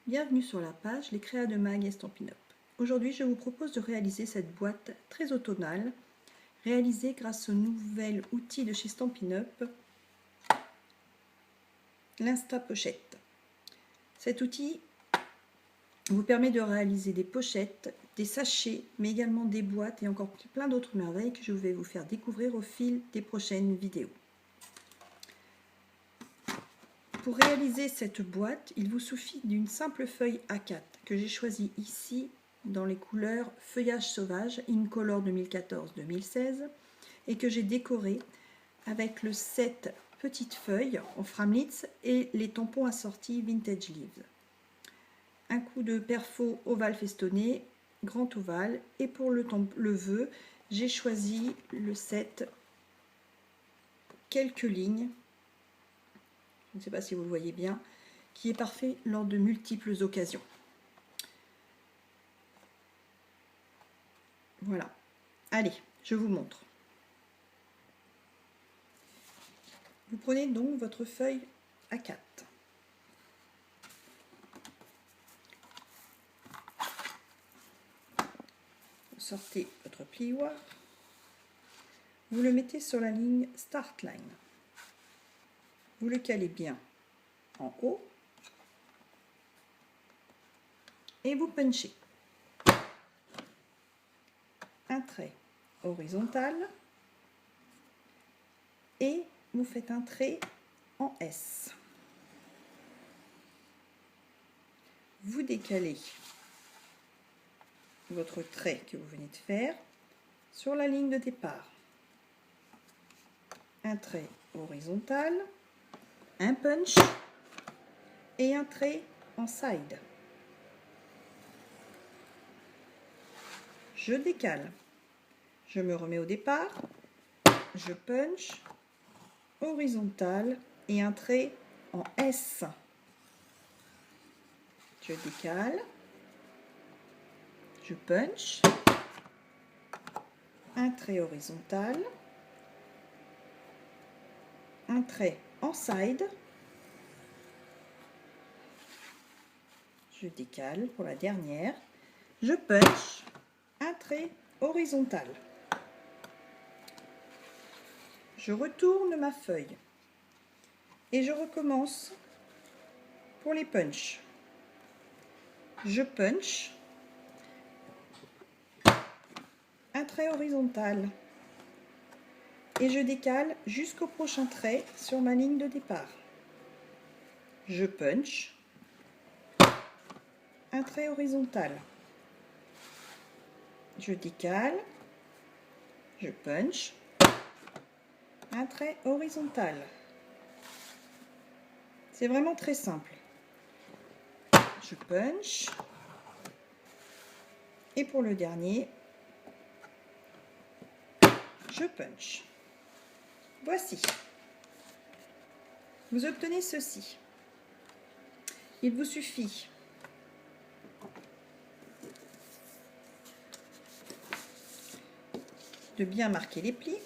Bienvenue sur la page Les créas de Mag et Stampin' Up. Aujourd'hui, je vous propose de réaliser cette boîte très automnale, réalisée grâce au nouvel outil de chez Stampin' Up, l'Insta Pochette. Cet outil vous permet de réaliser des pochettes, des sachets, mais également des boîtes et encore plein d'autres merveilles que je vais vous faire découvrir au fil des prochaines vidéos. Pour réaliser cette boîte, il vous suffit d'une simple feuille A4 que j'ai choisie ici dans les couleurs Feuillage Sauvage Incolor 2014-2016 et que j'ai décoré avec le set Petites Feuilles en Framlitz et les tampons assortis Vintage Leaves. Un coup de perfo ovale festonné, grand ovale, et pour le vœu, j'ai choisi le set Quelques lignes. Je ne sais pas si vous le voyez bien, qui est parfait lors de multiples occasions. Voilà. Allez, je vous montre. Vous prenez donc votre feuille A4. Vous sortez votre plioir. Vous le mettez sur la ligne Start Line. Vous le calez bien en haut. Et vous punchez. Un trait horizontal. Et vous faites un trait en S. Vous décalez votre trait que vous venez de faire sur la ligne de départ. Un trait horizontal, un punch et un trait en side. Je décale, je me remets au départ, je punch, horizontal et un trait en S. Je décale, je punch, un trait horizontal, un trait en side, je décale pour la dernière, je punch, un trait horizontal. Je retourne ma feuille et je recommence pour les punchs. Je punch, un trait horizontal et je décale jusqu'au prochain trait sur ma ligne de départ. Je punch, un trait horizontal, je décale, je punch, un trait horizontal. C'est vraiment très simple. Je punch et pour le dernier, je punch. Voici. Vous obtenez ceci. Il vous suffit de bien marquer les plis.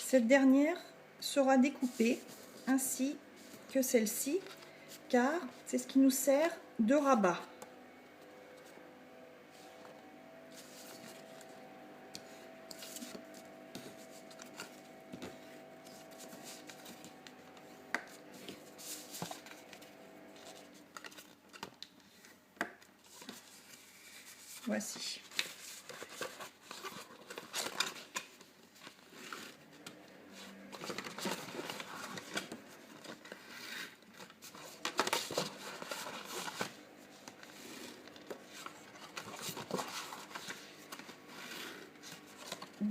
Cette dernière sera découpée ainsi que celle-ci, car c'est ce qui nous sert de rabat. Voici.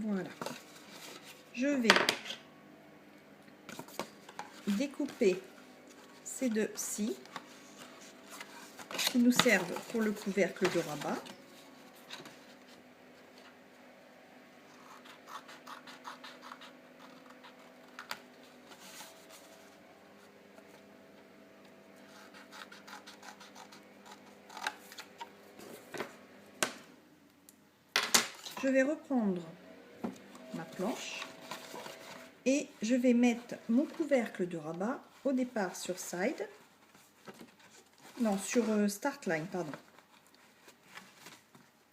Voilà. Je vais découper ces deux-ci qui nous servent pour le couvercle de rabat. je vais reprendre ma planche et je vais mettre mon couvercle de rabat au départ sur side, non, sur start line, pardon,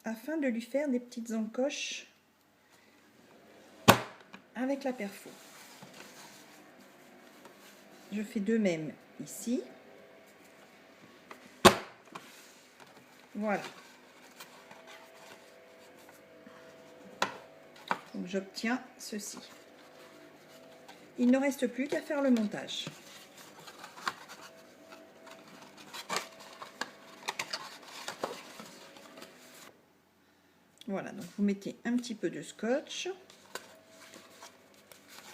afin de lui faire des petites encoches avec la perfo. Je fais de même ici. Voilà. Donc j'obtiens ceci. Il ne reste plus qu'à faire le montage. Voilà, donc vous mettez un petit peu de scotch.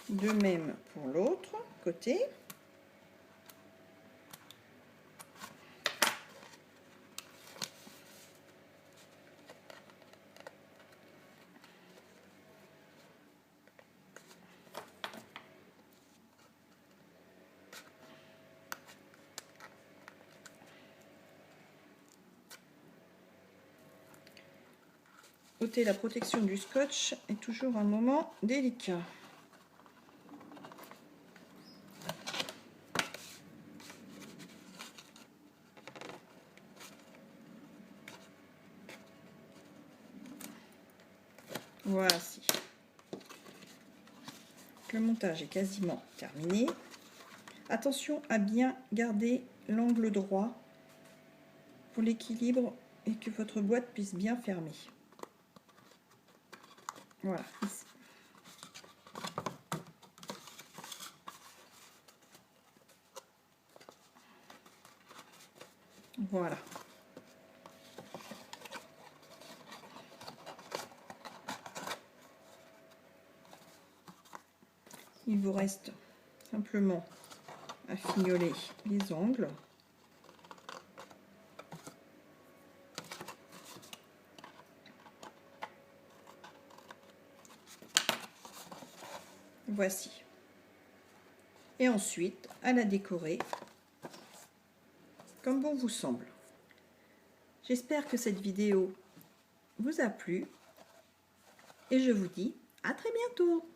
De même pour l'autre côté. Ôter la protection du scotch est toujours un moment délicat. Voici. Le montage est quasiment terminé. Attention à bien garder l'angle droit pour l'équilibre et que votre boîte puisse bien fermer. Voilà, ici. Voilà. Il vous reste simplement à fignoler les angles. Voici. Et ensuite, à la décorer comme bon vous semble. J'espère que cette vidéo vous a plu et je vous dis à très bientôt.